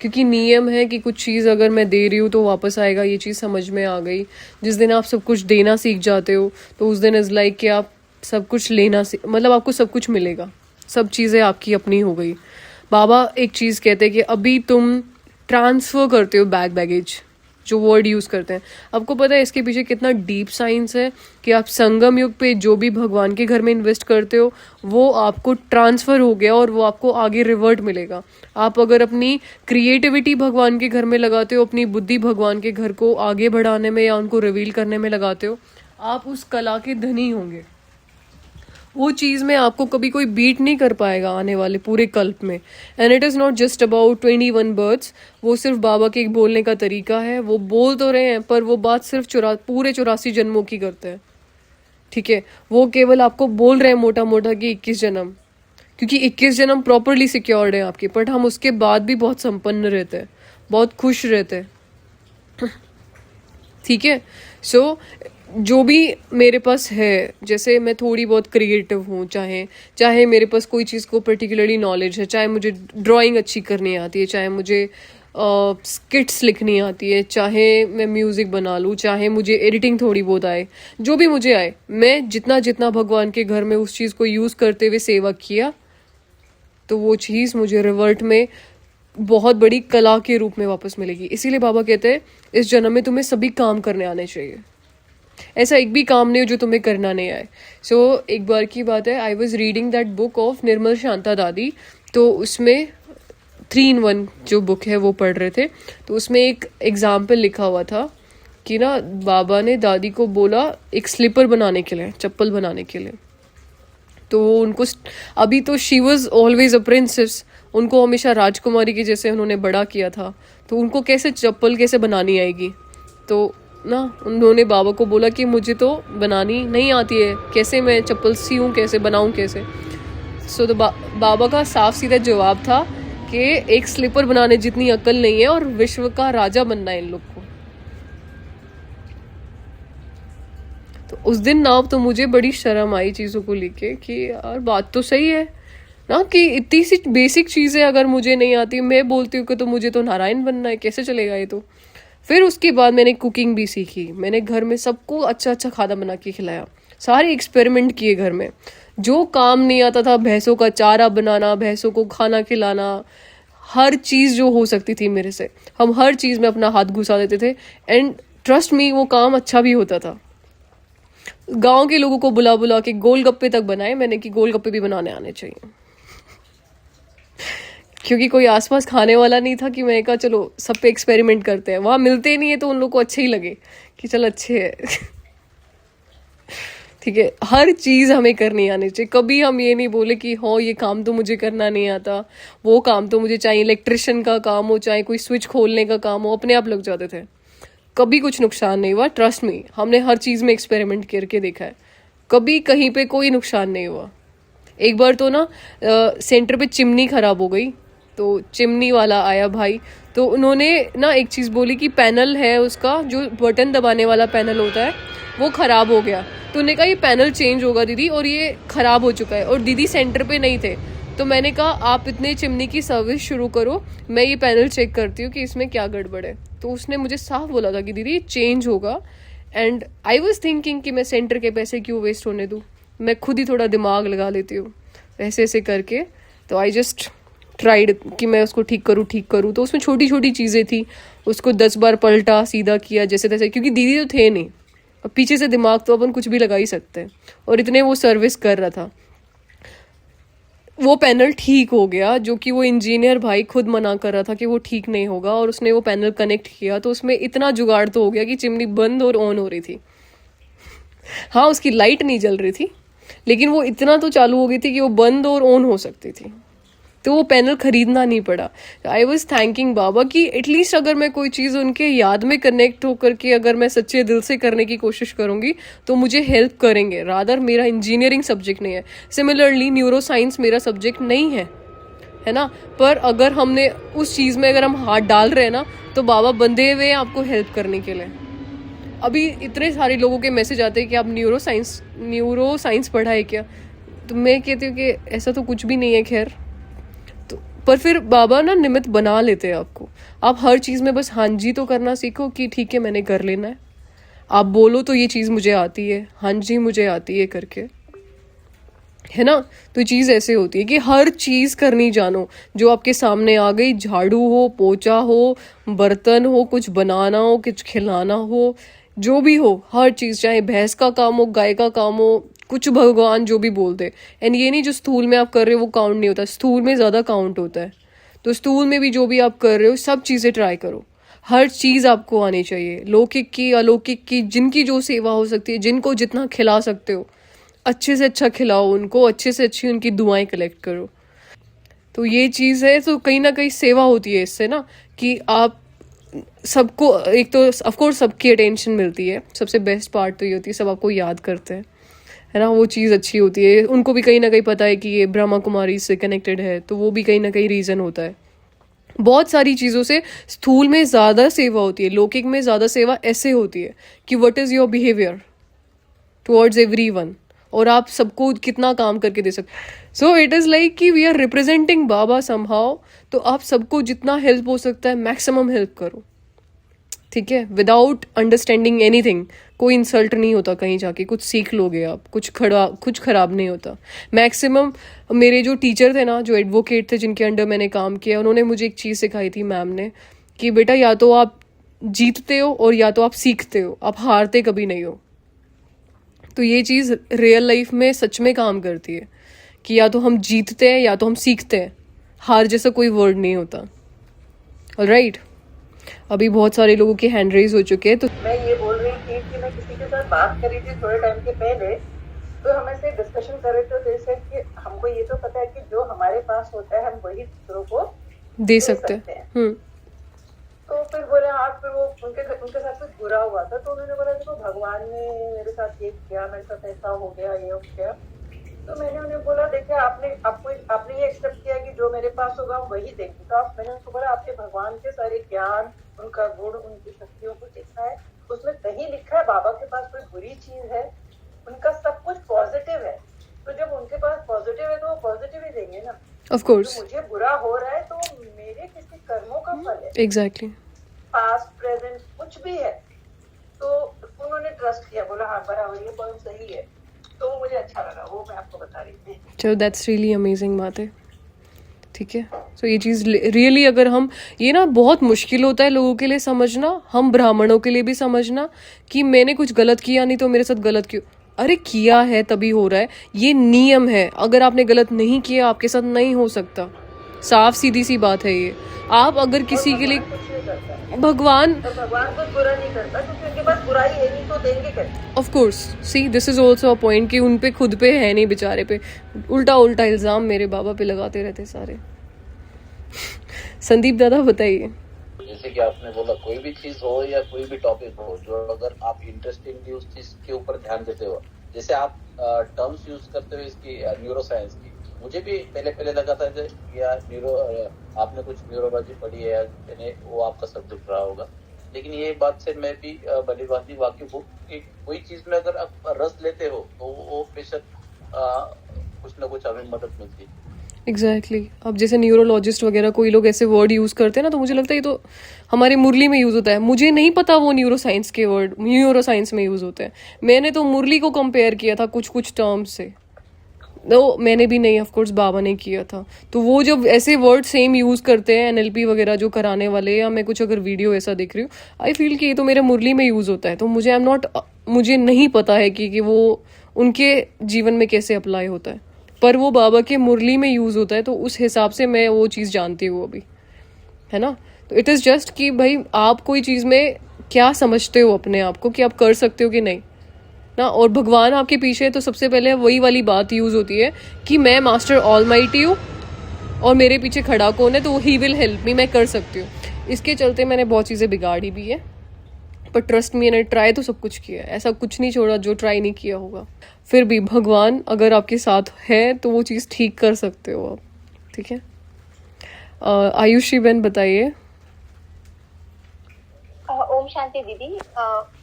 क्योंकि नियम है कि कुछ चीज़ अगर मैं दे रही हूँ तो वापस आएगा। ये चीज़ समझ में आ गई। जिस दिन आप सब कुछ देना सीख जाते हो तो उस दिन इज़ लाइक कि आप सब कुछ लेना मतलब आपको सब कुछ मिलेगा, सब चीज़ें आपकी अपनी हो गई। बाबा एक चीज़ कहते हैं कि अभी तुम ट्रांसफ़र करते हो बैगेज, जो वर्ड यूज़ करते हैं। आपको पता है इसके पीछे कितना डीप साइंस है कि आप संगम युग पे जो भी भगवान के घर में इन्वेस्ट करते हो वो आपको ट्रांसफ़र हो गया और वो आपको आगे रिवर्ट मिलेगा। आप अगर अपनी क्रिएटिविटी भगवान के घर में लगाते हो, अपनी बुद्धि भगवान के घर को आगे बढ़ाने में या उनको रिवील करने में लगाते हो, आप उस कला के धनी होंगे। वो चीज़ में आपको कभी कोई बीट नहीं कर पाएगा आने वाले पूरे कल्प में। And it is not just about 21 birds. वो सिर्फ बाबा के एक बोलने का तरीका है। वो बोल तो रहे हैं पर वो बात सिर्फ पूरे 84 जन्मों की करते हैं, ठीक है। वो केवल आपको बोल रहे हैं मोटा मोटा कि 21 जन्म, क्योंकि 21 जन्म प्रॉपरली सिक्योर्ड है आपके, बट हम उसके बाद भी बहुत संपन्न रहते हैं, बहुत खुश रहते हैं, ठीक है। सो जो भी मेरे पास है, जैसे मैं थोड़ी बहुत क्रिएटिव हूँ, चाहे मेरे पास कोई चीज़ को पर्टिकुलरली नॉलेज है, चाहे मुझे ड्राइंग अच्छी करनी आती है, चाहे मुझे स्किट्स लिखनी आती है, चाहे मैं म्यूज़िक बना लूँ, चाहे मुझे एडिटिंग थोड़ी बहुत आए, जो भी मुझे आए, मैं जितना भगवान के घर में उस चीज़ को यूज़ करते हुए सेवा किया तो वो चीज़ मुझे रिवर्ट में बहुत बड़ी कला के रूप में वापस मिलेगी। इसीलिए बाबा कहते हैं इस जन्म में तुम्हें सभी काम करने आने चाहिए। ऐसा एक भी काम नहीं हो जो तुम्हें करना नहीं आए। सो एक बार की बात है, I was reading that book of Nirmal Shanta Dadi. तो उसमें 3-in-1 जो बुक है वो पढ़ रहे थे, तो उसमें एक एग्जाम्पल लिखा हुआ था कि ना बाबा ने दादी को बोला एक स्लीपर बनाने के लिए, चप्पल बनाने के लिए। तो उनको अभी तो she was always a princess, उनको हमेशा राजकुमारी के जैसे उन्होंने बड़ा किया था, तो उनको कैसे चप्पल कैसे बनानी आएगी। तो ना उन्होंने बाबा को बोला कि मुझे तो बनानी नहीं आती है, कैसे मैं चप्पल सीऊँ, कैसे बनाऊँ, कैसे। सो तो बाबा का साफ सीधा जवाब था कि एक स्लीपर बनाने जितनी अक्ल नहीं है और विश्व का राजा बनना है इन लोग को। तो उस दिन ना तो मुझे बड़ी शर्म आई चीज़ों को लेके कि यार बात तो सही है ना, कि इतनी सी बेसिक चीज़ें अगर मुझे नहीं आती, मैं बोलती हूँ कि तो मुझे तो नारायण बनना है, कैसे चलेगा ये। तो फिर उसके बाद मैंने कुकिंग भी सीखी, मैंने घर में सबको अच्छा अच्छा खाना बना के खिलाया, सारे एक्सपेरिमेंट किए घर में। जो काम नहीं आता था, भैंसों का चारा बनाना, भैंसों को खाना खिलाना, हर चीज़ जो हो सकती थी मेरे से, हम हर चीज़ में अपना हाथ घुसा देते थे। एंड ट्रस्ट मी, वो काम अच्छा भी होता था। गांव के लोगों को बुला बुला के गोलगप्पे तक बनाए मैंने कि गोलगप्पे भी बनाने आने चाहिए, क्योंकि कोई आसपास खाने वाला नहीं था कि मैंने कहा चलो सब पे एक्सपेरिमेंट करते हैं। वहाँ मिलते नहीं है तो उन लोग को अच्छे ही लगे कि चल अच्छे है ठीक है। हर चीज़ हमें करनी आनी चाहिए। कभी हम ये नहीं बोले कि हाँ ये काम तो मुझे करना नहीं आता, वो काम तो मुझे चाहिए, इलेक्ट्रिशियन का काम हो, चाहे कोई स्विच खोलने का काम हो, अपने आप लग जाते थे। कभी कुछ नुकसान नहीं हुआ, ट्रस्ट मी। हमने हर चीज़ में एक्सपेरिमेंट करके देखा है, कभी कहीं पे कोई नुकसान नहीं हुआ। एक बार तो ना सेंटर पे चिमनी खराब हो गई, तो चिमनी वाला आया भाई, तो उन्होंने ना एक चीज़ बोली कि पैनल है उसका, जो बटन दबाने वाला पैनल होता है वो ख़राब हो गया। तो उन्होंने कहा ये पैनल चेंज होगा दीदी, और ये ख़राब हो चुका है, और दीदी सेंटर पे नहीं थे। तो मैंने कहा आप इतने चिमनी की सर्विस शुरू करो, मैं ये पैनल चेक करती हूँ कि इसमें क्या गड़बड़ है। तो उसने मुझे साफ बोला था कि दीदी ये चेंज होगा। एंड आई वॉज थिंकिंग कि मैं सेंटर के पैसे क्यों वेस्ट होने दूँ, मैं खुद ही थोड़ा दिमाग लगा लेती हूँ ऐसे ऐसे करके। तो आई जस्ट ट्राइड कि मैं उसको ठीक करूँ। तो उसमें छोटी छोटी चीज़ें थी, उसको 10 बार पलटा सीधा किया जैसे तैसे, क्योंकि दीदी तो थे नहीं, अब पीछे से दिमाग तो अपन कुछ भी लगा ही सकते हैं। और इतने वो सर्विस कर रहा था, वो पैनल ठीक हो गया, जो कि वो इंजीनियर भाई खुद मना कर रहा था कि वो ठीक नहीं होगा। और उसने वो पैनल कनेक्ट किया तो उसमें इतना जुगाड़ तो हो गया कि चिमनी बंद और ऑन हो रही थी। हाँ उसकी लाइट नहीं जल रही थी, लेकिन वो इतना तो चालू हो गई थी कि वो बंद और ऑन हो सकती थी। तो वो पैनल खरीदना नहीं पड़ा। आई वॉज थैंकिंग बाबा कि एटलीस्ट अगर मैं कोई चीज़ उनके याद में कनेक्ट होकर के अगर मैं सच्चे दिल से करने की कोशिश करूँगी तो मुझे हेल्प करेंगे। रादर मेरा इंजीनियरिंग सब्जेक्ट नहीं है, सिमिलरली न्यूरो साइंस मेरा सब्जेक्ट नहीं है ना। पर अगर हमने उस चीज़ में अगर हम हाथ डाल रहे हैं ना, तो बाबा बंधे हुए हैं आपको हेल्प करने के लिए। अभी इतने सारे लोगों के मैसेज आते हैं कि आप न्यूरो साइंस पढ़ा है क्या, तो मैं कहती हूँ कि ऐसा तो कुछ भी नहीं है खैर। पर फिर बाबा ना निमित्त बना लेते हैं आपको। आप हर चीज़ में बस हाँ जी तो करना सीखो कि ठीक है मैंने कर लेना है। आप बोलो तो ये चीज़ मुझे आती है, हाँ जी मुझे आती है करके। है ना। तो चीज़ ऐसे होती है कि हर चीज़ करनी जानो, जो आपके सामने आ गई, झाड़ू हो, पोछा हो, बर्तन हो, कुछ बनाना हो, कुछ खिलाना हो, जो भी हो, हर चीज़, चाहे भैंस का काम हो, गाय का काम हो, कुछ भगवान जो भी बोल दे। एंड ये नहीं जो स्थूल में आप कर रहे हो वो काउंट नहीं होता, स्थूल में ज़्यादा काउंट होता है। तो स्थूल में भी जो भी आप कर रहे हो सब चीज़ें ट्राई करो, हर चीज़ आपको आनी चाहिए, लौकिक की, अलौकिक की, जिनकी जो सेवा हो सकती है, जिनको जितना खिला सकते हो अच्छे से अच्छा खिलाओ उनको, अच्छे से अच्छी उनकी दुआएं कलेक्ट करो। तो ये चीज़ है। तो कहीं ना कहीं सेवा होती है इससे ना, कि आप सबको, एक तो ऑफ कोर्स सबकी अटेंशन मिलती है, सबसे बेस्ट पार्ट तो ये होती है सब आपको याद करते हैं, है ना। वो चीज़ अच्छी होती है, उनको भी कहीं ना कहीं पता है कि ये ब्रह्मा कुमारी से कनेक्टेड है, तो वो भी कहीं ना कहीं रीज़न होता है। बहुत सारी चीज़ों से स्थूल में ज़्यादा सेवा होती है, लौकिक में ज़्यादा सेवा ऐसे होती है कि what is your behaviour towards everyone, और आप सबको कितना काम करके दे सकते। सो इट इज़ लाइक कि वी आर रिप्रेजेंटिंग बाबा समहाउ, तो आप सबको जितना हेल्प हो सकता है मैक्सिमम हेल्प करो, ठीक है, विदाउट अंडरस्टैंडिंग एनीथिंग। कोई इंसल्ट नहीं होता कहीं जाके, कुछ सीख लोगे आप, कुछ खराब नहीं होता मैक्सिमम। मेरे जो टीचर थे ना, जो एडवोकेट थे जिनके अंडर मैंने काम किया, उन्होंने मुझे एक चीज़ सिखाई थी मैम ने, कि बेटा या तो आप जीतते हो और या तो आप सीखते हो, आप हारते कभी नहीं हो। तो ये चीज़ रियल लाइफ में सच में काम करती है कि या तो हम जीतते हैं या तो हम सीखते हैं, हार जैसा कोई वर्ड नहीं होता। ऑलराइट, अभी बहुत सारे लोगों के हैंड रेज हो चुके हैं। तो मैं ये बोल रही थी कि मैं किसी के साथ बात कर रही थी थोड़े टाइम के पहले, तो हम ऐसे डिस्कशन कर रहे थे जैसे कि हमको ये तो पता है कि जो हमारे पास होता है हम वही दूसरों को दे सकते हैं। तो फिर बोले हाँ, फिर वो उनके साथ कुछ बुरा हुआ था, तो उन्होंने बोला देखो भगवान ने मेरे साथ ये किया, मेरे साथ ऐसा हो गया, ये हो गया। तो मैंने उन्हें बोला देखिए आपने ये एक्सेप्ट किया कि जो मेरे पास होगा हम वही देंगे। तो मैंने उनको बोला आपने भगवान के सारे ज्ञान, उनका गुण, उनकी शक्तियों को देखा है, उसमें कहीं लिखा है बाबा के पास कोई बुरी चीज है? उनका सब कुछ पॉजिटिव है, तो जब उनके पास पॉजिटिव है तो वो पॉजिटिव ही देंगे ना। ऑफ कोर्स, तो मुझे बुरा हो रहा है तो मेरे किसी कर्मों का फल है, एग्जैक्टली, पास्ट प्रेजेंट कुछ भी है। तो उन्होंने ट्रस्ट किया, बोला हाँ बराबर ये बहुत सही है, तो मुझे अच्छा लगा, वो मैं आपको बता रही थी। चलो दैट्स रियली अमेजिंग बात है, ठीक है। तो ये चीज़ रियली, अगर हम, ये ना बहुत मुश्किल होता है लोगों के लिए समझना, हम ब्राह्मणों के लिए भी समझना, कि मैंने कुछ गलत किया नहीं तो मेरे साथ गलत क्यों। अरे किया है तभी हो रहा है, ये नियम है, अगर आपने गलत नहीं किया आपके साथ नहीं हो सकता, साफ सीधी सी बात है ये। आप अगर किसी के लिए, भगवान कुछ बुरा नहीं करता क्योंकि उनके पास बुराई है नहीं, तो देंगे कैसे? Of course, see this is also a point कि उन पे खुद पे है नहीं बेचारे पे, उल्टा उल्टा इल्जाम मेरे बाबा पे लगाते रहते सारे। संदीप दादा बताइए। जैसे कि आपने बोला, कोई भी चीज हो या कोई भी टॉपिक हो, जो अगर आप इंटरेस्टिंगली उस चीज के ऊपर ध्यान देते हो, जैसे आप टर्म्स यूज करते हो इसकी, न्यूरो साइंस की, मुझे भी पहले लगा था या आपने कुछ न्यूरोलॉजी पढ़ी है, वो आपका सब्जेक्ट रहा होगा, लेकिन ये बात से मैं भी भली भांति वाकिफ हूँ कि कोई चीज में अगर आप रस लेते हो तो वो बेशक कुछ ना कुछ हमें मदद मिलती है। एग्जैक्टली अब जैसे न्यूरोलॉजिस्ट वगैरह कोई लोग ऐसे वर्ड यूज़ करते हैं ना, तो मुझे लगता है ये तो हमारे मुरली में यूज़ होता है, मुझे नहीं पता वो न्यूरो साइंस के वर्ड न्यूरो साइंस में यूज़ होते हैं। मैंने तो मुरली को कंपेयर किया था कुछ टर्म्स से, तो मैंने भी नहीं, ऑफ कोर्स बाबा ने किया था। तो वो जब ऐसे वर्ड सेम यूज़ करते हैं NLP वगैरह जो कराने वाले, या मैं कुछ अगर वीडियो ऐसा देख रही हूँ, आई फील कि ये तो मेरे मुरली में यूज़ होता है, तो मुझे नहीं पता है कि वो उनके जीवन में कैसे अप्लाई होता है, पर वो बाबा के मुरली में यूज़ होता है, तो उस हिसाब से मैं वो चीज़ जानती हूँ अभी, है ना। तो इट इज़ जस्ट कि भाई आप कोई चीज़ में क्या समझते हो अपने आप को, कि आप कर सकते हो कि नहीं ना, और भगवान आपके पीछे है, तो सबसे पहले वही वाली बात यूज़ होती है कि मैं मास्टर ऑलमाइटी हूँ और मेरे पीछे खड़ा कौन है, तो ही विल हेल्प मी, मैं कर सकती हूँ। इसके चलते मैंने बहुत चीज़ें बिगाड़ी भी है, पर ट्रस्ट मी, मैंने ट्राई तो सब कुछ किया है, ऐसा कुछ नहीं छोड़ा जो ट्राई नहीं किया होगा। फिर भी भगवान अगर आपके साथ है तो वो चीज़ ठीक कर सकते हो आप, ठीक है। आयुषी बहन बताइए। ओम शांति दीदी,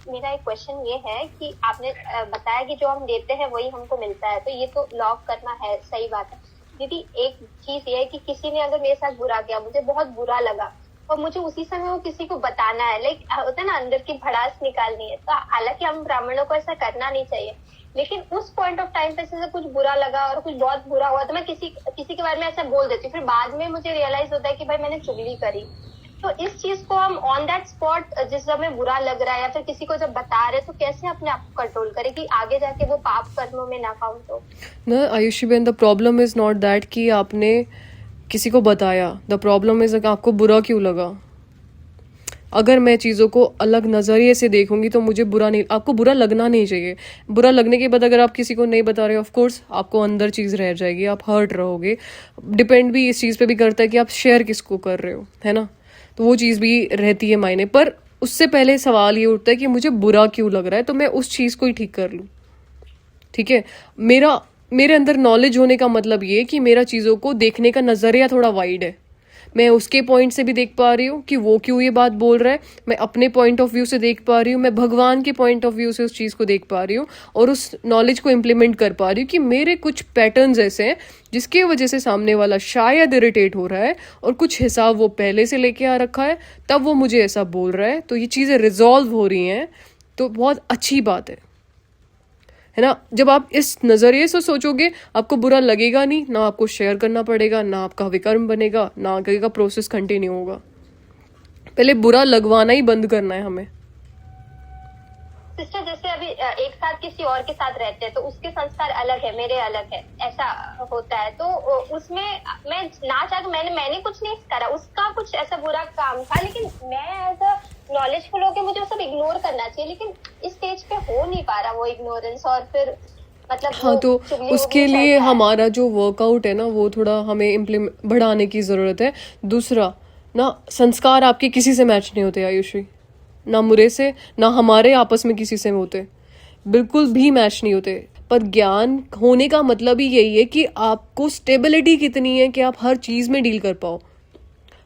मेरा एक क्वेश्चन ये है कि आपने बताया कि जो हम देते हैं वही हमको मिलता है, तो ये तो लॉक करना है, सही बात है दीदी। एक चीज ये है कि किसी ने अगर मेरे साथ बुरा किया, मुझे बहुत बुरा लगा, और मुझे उसी समय वो किसी को बताना है, लाइक होता है ना अंदर की भड़ास निकालनी है। तो हालांकि हम ब्राह्मणों को ऐसा करना नहीं चाहिए, लेकिन उस पॉइंट ऑफ टाइम पे जैसे कुछ बुरा लगा और कुछ बहुत बुरा हुआ तो मैं किसी के बारे में ऐसा बोल देती हूँ, फिर बाद में मुझे रियलाइज होता है कि भाई मैंने चुगली करी। तो इस चीज को हम ऑन दैट स्पॉट जिस समय बुरा लग रहा है या फिर किसी को जब बता रहे तो कैसे अपने आप को कंट्रोल करें कि आगे जाके वो पाप कर्मों में ना काउंट हो। ना आयुषी बहन, the problem is not that कि आपने किसी को बताया, द प्रॉब्लम इज आपको बुरा क्यों लगा। अगर मैं चीज़ों को अलग नज़रिए से देखूंगी तो मुझे बुरा नहीं, आपको बुरा लगना नहीं चाहिए। बुरा लगने के बाद अगर आप किसी को नहीं बता रहे, ऑफ कोर्स आपको अंदर चीज़ रह जाएगी, आप हर्ट रहोगे। डिपेंड भी इस चीज़ पे भी करता है कि आप शेयर किसको कर रहे हो, है ना। तो वो चीज़ भी रहती है मायने। पर उससे पहले सवाल ये उठता है कि मुझे बुरा क्यों लग रहा है, तो मैं उस चीज़ को ही ठीक कर लूँ। ठीक है, मेरे अंदर नॉलेज होने का मतलब ये कि मेरा चीज़ों को देखने का नज़रिया थोड़ा वाइड है। मैं उसके पॉइंट से भी देख पा रही हूँ कि वो क्यों ये बात बोल रहा है, मैं अपने पॉइंट ऑफ व्यू से देख पा रही हूँ, मैं भगवान के पॉइंट ऑफ व्यू से उस चीज़ को देख पा रही हूँ और उस नॉलेज को इम्प्लीमेंट कर पा रही हूँ कि मेरे कुछ पैटर्न्स ऐसे हैं जिसकी वजह से सामने वाला शायद इरिटेट हो रहा है और कुछ हिसाब वो पहले से लेके आ रखा है, तब वो मुझे ऐसा बोल रहा है। तो ये चीज़ें रिजॉल्व हो रही हैं, तो बहुत अच्छी बात है ना। जब आप इस नज़रिए से सोचोगे आपको बुरा लगेगा नहीं, ना आपको शेयर करना पड़ेगा, ना आपका विकर्म बनेगा, ना आगे का प्रोसेस कंटिन्यू होगा। पहले बुरा लगवाना ही बंद करना है हमें। सिस्टर जैसे अभी एक साथ किसी और के साथ रहते हैं तो उसके संस्कार अलग है, मेरे अलग है, ऐसा होता है। तो उसमें मैं ना चाह मैंने कुछ नहीं करा, उसका कुछ ऐसा बुरा काम था, लेकिन मैं एज अ नॉलेजफुल होकर मुझे वो सब इग्नोर करना चाहिए, लेकिन इस स्टेज पे हो नहीं पा रहा वो इग्नोरेंस। और फिर मतलब हाँ, तो उसके लिए हमारा जो वर्कआउट है ना वो थोड़ा हमें बढ़ाने की ज़रूरत है। दूसरा ना, संस्कार आपके किसी से मैच नहीं होते आयुषी, ना मुरे से, ना हमारे आपस में किसी से होते, बिल्कुल भी मैच नहीं होते। पर ज्ञान होने का मतलब ही यही है कि आपको स्टेबिलिटी कितनी है कि आप हर चीज़ में डील कर पाओ,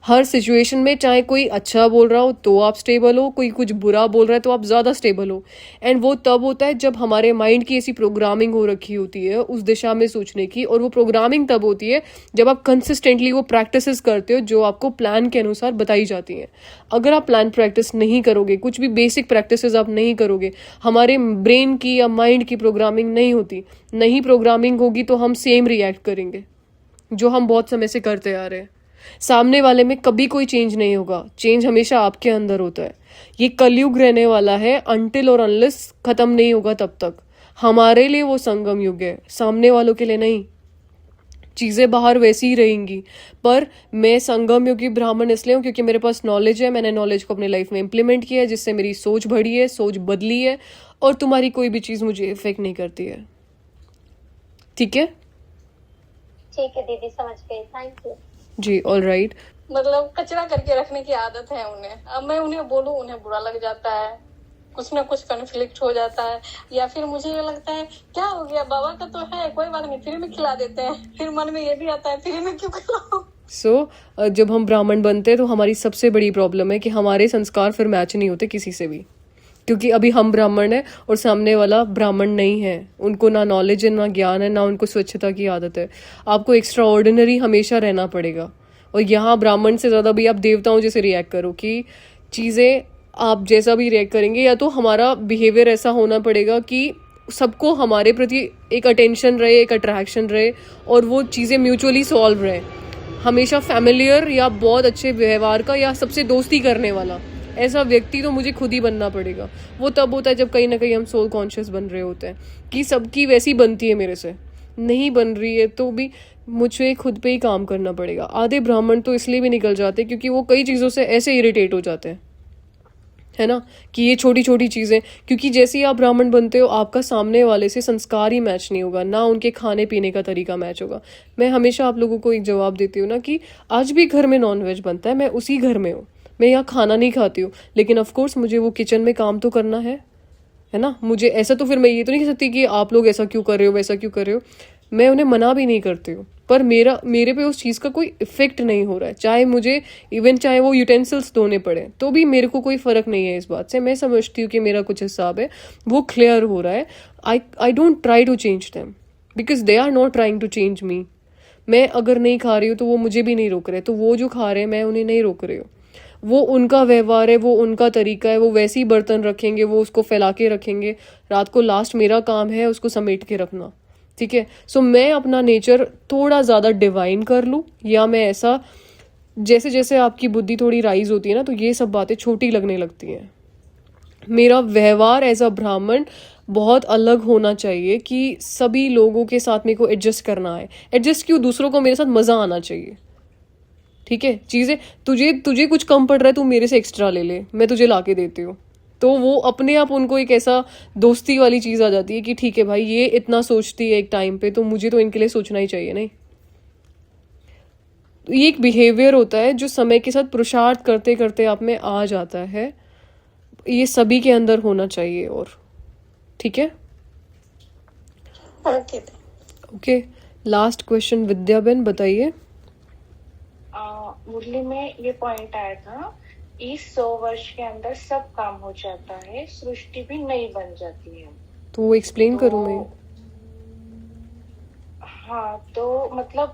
हर सिचुएशन में। चाहे कोई अच्छा बोल रहा हो तो आप स्टेबल हो, कोई कुछ बुरा बोल रहा है तो आप ज़्यादा स्टेबल हो। एंड वो तब होता है जब हमारे माइंड की ऐसी प्रोग्रामिंग हो रखी होती है उस दिशा में सोचने की, और वो प्रोग्रामिंग तब होती है जब आप कंसिस्टेंटली वो प्रैक्टिसेस करते हो जो आपको प्लान के अनुसार बताई जाती हैं। अगर आप प्लान प्रैक्टिस नहीं करोगे, कुछ भी बेसिक प्रैक्टिसेस आप नहीं करोगे, हमारे ब्रेन की या माइंड की प्रोग्रामिंग नहीं होती, नहीं प्रोग्रामिंग होगी तो हम सेम रिएक्ट करेंगे जो हम बहुत समय से करते आ रहे हैं। सामने वाले में कभी कोई चेंज नहीं होगा, चेंज हमेशा आपके अंदर होता है। ये कलयुग रहने वाला है, अनटिल और अनलेस खत्म नहीं होगा तब तक। हमारे लिए वो संगम युग है, सामने वालों के लिए नहीं। चीज़ें बाहर वैसी ही रहेंगी, पर मैं संगम युगी ब्राह्मण इसलिए हूँ क्योंकि मेरे पास नॉलेज है, मैंने नॉलेज को अपने लाइफ में इम्प्लीमेंट किया है, जिससे मेरी सोच बढ़ी है, सोच बदली है, और तुम्हारी कोई भी चीज़ मुझे इफेक्ट नहीं करती है। ठीक है, ठीक है दीदी, समझ गई, thank you ji. All right. मतलब कचरा करके रखने की आदत है उन्हें। अब मैं उन्हें बोलूं उन्हें बुरा लग जाता है, कुछ ना कुछ कॉन्फ्लिक्ट हो जाता है, या फिर मुझे ये लगता है क्या हो गया, बाबा का तो है, कोई बात नहीं, फ्री में खिला देते हैं। फिर मन में ये भी आता है फ्री में क्यों खिलाओ। जब हम ब्राह्मण बनते हैं तो हमारी सबसे बड़ी प्रॉब्लम है कि हमारे संस्कार फिर मैच नहीं होते किसी से भी, क्योंकि अभी हम ब्राह्मण है और सामने वाला ब्राह्मण नहीं है। उनको ना नॉलेज है, ना ज्ञान है, ना उनको स्वच्छता की आदत है। आपको एक्स्ट्रा ऑर्डिनरी हमेशा रहना पड़ेगा, और यहाँ ब्राह्मण से ज़्यादा भी आप देवताओं जैसे रिएक्ट करो कि चीज़ें आप जैसा भी रिएक्ट करेंगे, या तो हमारा बिहेवियर ऐसा होना पड़ेगा कि सबको हमारे प्रति एक अटेंशन रहे, एक अट्रैक्शन रहे, और वो चीज़ें म्यूचुअली सॉल्व रहे। हमेशा फैमिलियर या बहुत अच्छे व्यवहार का या सबसे दोस्ती करने वाला ऐसा व्यक्ति तो मुझे खुद ही बनना पड़ेगा। वो तब होता है जब कहीं ना कहीं हम सोल कॉन्शियस बन रहे होते हैं कि सबकी वैसी बनती है, मेरे से नहीं बन रही है तो भी मुझे खुद पे ही काम करना पड़ेगा। आधे ब्राह्मण तो इसलिए भी निकल जाते क्योंकि वो कई चीज़ों से ऐसे इरिटेट हो जाते हैं, है ना, कि ये छोटी छोटी चीज़ें, क्योंकि जैसे ही आप ब्राह्मण बनते हो आपका सामने वाले से संस्कार ही मैच नहीं होगा, ना उनके खाने पीने का तरीका मैच होगा। मैं हमेशा आप लोगों को एक जवाब देती हूँ ना कि आज भी घर में नॉनवेज बनता है, मैं उसी घर में हूँ, मैं यहाँ खाना नहीं खाती हूँ, लेकिन ऑफ कोर्स मुझे वो किचन में काम तो करना है ना। मुझे ऐसा तो फिर मैं ये तो नहीं कह सकती कि आप लोग ऐसा क्यों कर रहे हो, वैसा क्यों कर रहे हो। मैं उन्हें मना भी नहीं करती हूँ, पर मेरे पे उस चीज़ का कोई इफेक्ट नहीं हो रहा है। चाहे वो यूटेंसिल्स धोने पड़े तो भी मेरे को कोई फ़र्क नहीं है इस बात से। मैं समझती हूँ कि मेरा कुछ हिसाब है वो क्लियर हो रहा है। I don't try to change them because they are not trying to change me. मैं अगर नहीं खा रही हूँ तो वो मुझे भी नहीं रोक रहे, तो वो जो खा रहे हैं मैं उन्हें नहीं रोक रही हूँ। वो उनका व्यवहार है, वो उनका तरीका है, वो वैसे ही बर्तन रखेंगे, वो उसको फैला के रखेंगे। रात को लास्ट मेरा काम है उसको समेट के रखना, ठीक है। सो मैं अपना नेचर थोड़ा ज़्यादा डिवाइन कर लूँ, या मैं ऐसा, जैसे जैसे आपकी बुद्धि थोड़ी राइज होती है ना, तो ये सब बातें छोटी लगने लगती हैं। मेरा व्यवहार एज अ ब्राह्मण बहुत अलग होना चाहिए कि सभी लोगों के साथ मेरे को एडजस्ट करना है। एडजस्ट क्यों, दूसरों को मेरे साथ मज़ा आना चाहिए, ठीक है। चीज़ें तुझे कुछ कम पड़ रहा है, तू मेरे से एक्स्ट्रा ले ले, मैं तुझे ला के देती हूँ। तो वो अपने आप उनको एक ऐसा दोस्ती वाली चीज़ आ जाती है कि ठीक है भाई, ये इतना सोचती है एक टाइम पे, तो मुझे तो इनके लिए सोचना ही चाहिए। नहीं, तो ये एक बिहेवियर होता है जो समय के साथ पुरुषार्थ करते करते आप में आ जाता है। ये सभी के अंदर होना चाहिए। और ठीक है, okay. Okay. Last question Vidyaben, बताइए। मुरली में ये पॉइंट आया था, इस 100 वर्ष के अंदर सब काम हो जाता है, सृष्टि भी नई बन जाती है। तो वो एक्सप्लेन करूँ मैं? हाँ, तो मतलब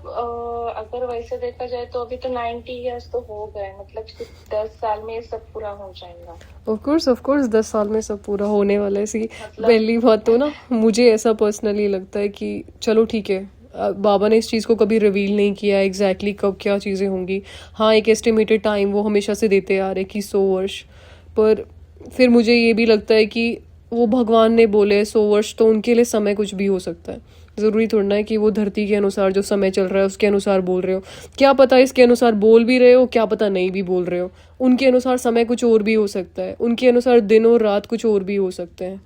अगर वैसे देखा जाए तो अभी तो 90 इयर्स तो हो गए, मतलब सिर्फ 10 साल में ये सब पूरा हो जाएगा। ऑफ कोर्स 10 साल में सब पूरा होने वाला है। सी पहली बात तो ना, मुझे ऐसा पर्सनली लगता है कि चलो ठीक है, बाबा ने इस चीज़ को कभी रिवील नहीं किया एग्जैक्टली कब क्या चीज़ें होंगी। हाँ, एक एस्टिमेटेड टाइम वो हमेशा से देते आ रहे कि 100 वर्ष, पर फिर मुझे ये भी लगता है कि वो भगवान ने बोले 100 वर्ष, तो उनके लिए समय कुछ भी हो सकता है। ज़रूरी थोड़ा है कि वो धरती के अनुसार जो समय चल रहा है उसके अनुसार बोल रहे हो। क्या पता इसके अनुसार बोल भी रहे हो, क्या पता नहीं भी बोल रहे हो। उनके अनुसार समय कुछ और भी हो सकता है, उनके अनुसार दिन और रात कुछ और भी हो सकते हैं।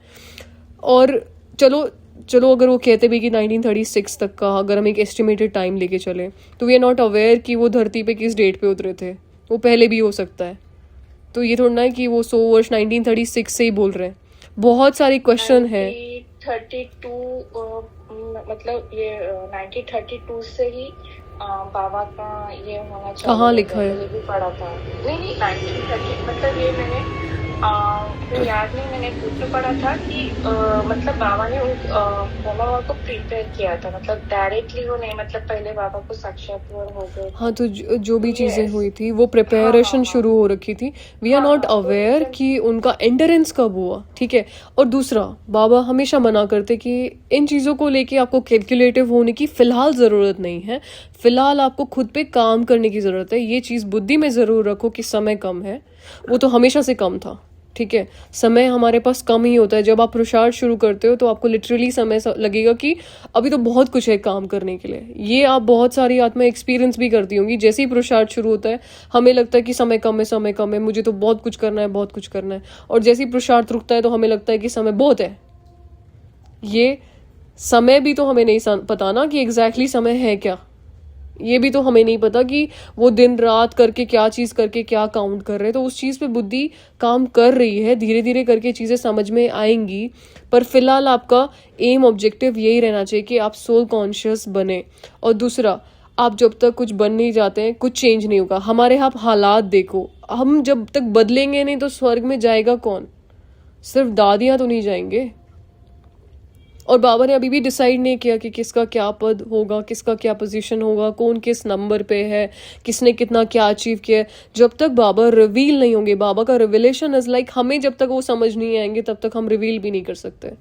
और चलो अगर वो कहते भी कि 1936 तक का अगर हम एक एस्टिमेटेड टाइम लेके चले, तो वी आर नॉट अवेयर कि वो धरती पे किस डेट पे उतरे थे, वो पहले भी हो सकता है। तो ये थोड़ा है कि वो 100 वर्ष 1936 से ही बोल रहे हैं। बहुत सारी क्वेश्चन है। 1932 मतलब ये 1932 से ही बाबा का ये होना चाहिए। कहाँ लिखा है? ये भी पढ़ा था। नहीं 1930, मतलब ये मैंने तो याद नहीं, मैंने बुक में पढ़ा था कि मतलब बाबा ने बाबा को प्रिपेयर किया था, मतलब डायरेक्टली वो नहीं, मतलब पहले बाबा को साक्षात्कार हो गए। हाँ, तो जो भी चीज़ें हुई थी वो प्रिपरेशन शुरू हो रखी थी। वी आर नॉट अवेयर कि उनका एंडरेंस कब हुआ, ठीक है। और दूसरा, बाबा हमेशा मना करते कि इन चीज़ों को लेके आपको कैलकुलेटिव होने की फ़िलहाल ज़रूरत नहीं है। फ़िलहाल आपको खुद पे काम करने की ज़रूरत है। ये चीज़ बुद्धि में ज़रूर रखो कि समय कम है, वो तो हमेशा से कम था, ठीक है। समय हमारे पास कम ही होता है। जब आप पुरुषार्थ शुरू करते हो तो आपको लिटरली समय लगेगा कि अभी तो बहुत कुछ है काम करने के लिए। ये आप बहुत सारी आत्मा एक्सपीरियंस भी करती होंगी। जैसे ही पुरुषार्थ शुरू होता है हमें लगता है कि समय कम है, मुझे तो बहुत कुछ करना है। और जैसे ही पुरुषार्थ रुकता है तो हमें लगता है कि समय बहुत है। ये समय भी तो हमें नहीं पता ना कि एग्जैक्टली समय है क्या। ये भी तो हमें नहीं पता कि वो दिन रात करके क्या चीज़ करके क्या काउंट कर रहे हैं। तो उस चीज़ पे बुद्धि काम कर रही है, धीरे धीरे करके चीज़ें समझ में आएंगी। पर फिलहाल आपका एम ऑब्जेक्टिव यही रहना चाहिए कि आप सोल कॉन्शियस बने। और दूसरा, आप जब तक कुछ बन नहीं जाते हैं कुछ चेंज नहीं होगा। हमारे आप हालात देखो, हम जब तक बदलेंगे नहीं तो स्वर्ग में जाएगा कौन? सिर्फ दादियाँ तो नहीं जाएंगे। और बाबा ने अभी भी डिसाइड नहीं किया कि किसका क्या पद होगा, किसका क्या पोजीशन होगा, कौन किस नंबर पे है, किसने कितना क्या अचीव किया है। जब तक बाबा रिवील नहीं होंगे, बाबा का रिविलेशन इज लाइक, हमें जब तक वो समझ नहीं आएंगे तब तक हम रिवील भी नहीं कर सकते।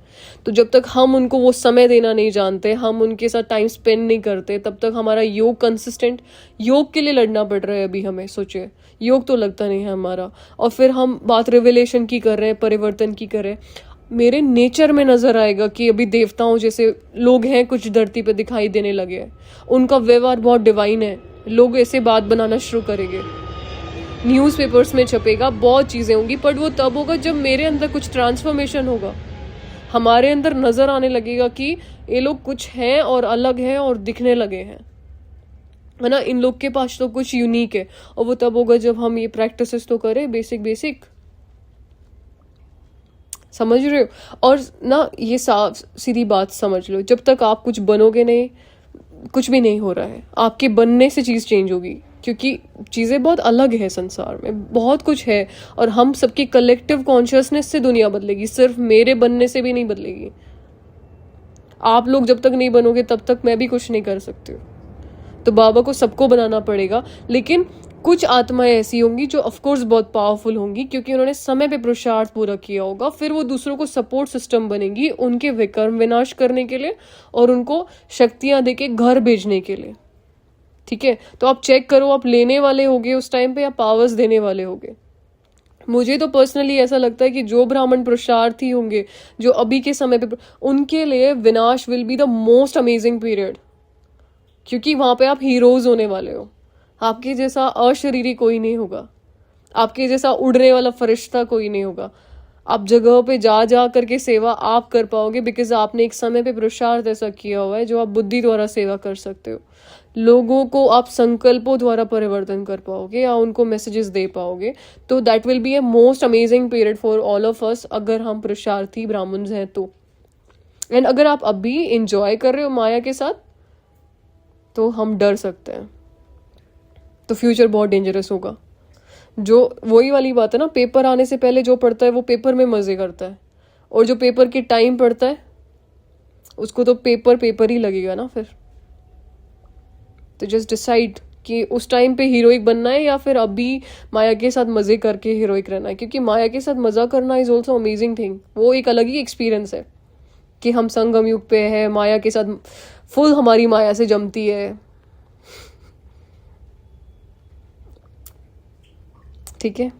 तो जब तक हम उनको वो समय देना नहीं जानते, हम उनके साथ टाइम स्पेंड नहीं करते, तब तक हमारा योग कंसिस्टेंट, योग के लिए लड़ना पड़ रहा है अभी हमें। सोचिए, योग तो लगता नहीं है हमारा, और फिर हम बात रिविलेशन की कर रहे हैं, परिवर्तन की कर रहे हैं। मेरे नेचर में नजर आएगा कि अभी देवताओं जैसे लोग हैं कुछ धरती पे दिखाई देने लगे हैं। उनका व्यवहार बहुत डिवाइन है। लोग ऐसे बात बनाना शुरू करेंगे, न्यूज़पेपर्स में छपेगा, बहुत चीज़ें होंगी। पर वो तब होगा जब मेरे अंदर कुछ ट्रांसफॉर्मेशन होगा। हमारे अंदर नजर आने लगेगा कि ये लोग कुछ हैं और अलग हैं और दिखने लगे हैं, है ना। इन लोग के पास तो कुछ यूनिक है। और वो तब होगा जब हम ये प्रैक्टिसेस तो करें, बेसिक समझ रहे हो। और ना, ये साफ सीधी बात समझ लो, जब तक आप कुछ बनोगे नहीं, कुछ भी नहीं हो रहा है। आपके बनने से चीज़ चेंज होगी, क्योंकि चीज़ें बहुत अलग है, संसार में बहुत कुछ है। और हम सबकी कलेक्टिव कॉन्शियसनेस से दुनिया बदलेगी, सिर्फ मेरे बनने से भी नहीं बदलेगी। आप लोग जब तक नहीं बनोगे तब तक मैं भी कुछ नहीं कर सकती हूँ। तो बाबा को सबको बनाना पड़ेगा, लेकिन कुछ आत्माएं ऐसी होंगी जो ऑफकोर्स बहुत पावरफुल होंगी क्योंकि उन्होंने समय पे पुरुषार्थ पूरा किया होगा, फिर वो दूसरों को सपोर्ट सिस्टम बनेंगी उनके विकर्म विनाश करने के लिए और उनको शक्तियां देके घर भेजने के लिए। ठीक है, तो आप चेक करो आप लेने वाले होगे उस टाइम पे या पावर्स देने वाले होगे। मुझे तो पर्सनली ऐसा लगता है कि जो ब्राह्मण पुरुषार्थी होंगे जो अभी के समय पे, उनके लिए विनाश will be the most amazing period, क्योंकि वहां पे आप हीरोज होने वाले हो। आपके जैसा अशरीरी कोई नहीं होगा, आपके जैसा उड़ने वाला फरिश्ता कोई नहीं होगा। आप जगह पे जा जा करके सेवा आप कर पाओगे बिकॉज आपने एक समय पे पुरुषार्थ ऐसा किया हुआ है जो आप बुद्धि द्वारा सेवा कर सकते हो। लोगों को आप संकल्पों द्वारा परिवर्तन कर पाओगे या उनको मैसेजेस दे पाओगे। तो that will be a most amazing period for all of us अगर हम पुरुषार्थी ब्राह्मण्स हैं तो। एंड अगर आप अभी इंजॉय कर रहे हो माया के साथ तो हम डर सकते हैं, तो फ्यूचर बहुत डेंजरस होगा। जो वही वाली बात है ना, पेपर आने से पहले जो पढ़ता है वो पेपर में मजे करता है, और जो पेपर के टाइम पढ़ता है उसको तो पेपर ही लगेगा ना फिर। तो जस्ट डिसाइड कि उस टाइम पे हीरोइक बनना है या फिर अभी माया के साथ मजे करके हीरोइक रहना है, क्योंकि माया के साथ मजा करना इज ऑल्सो अमेजिंग थिंग। वो एक अलग ही एक्सपीरियंस है कि हम संगम युग पे है, माया के साथ फुल हमारी माया से जमती है। ठीक है।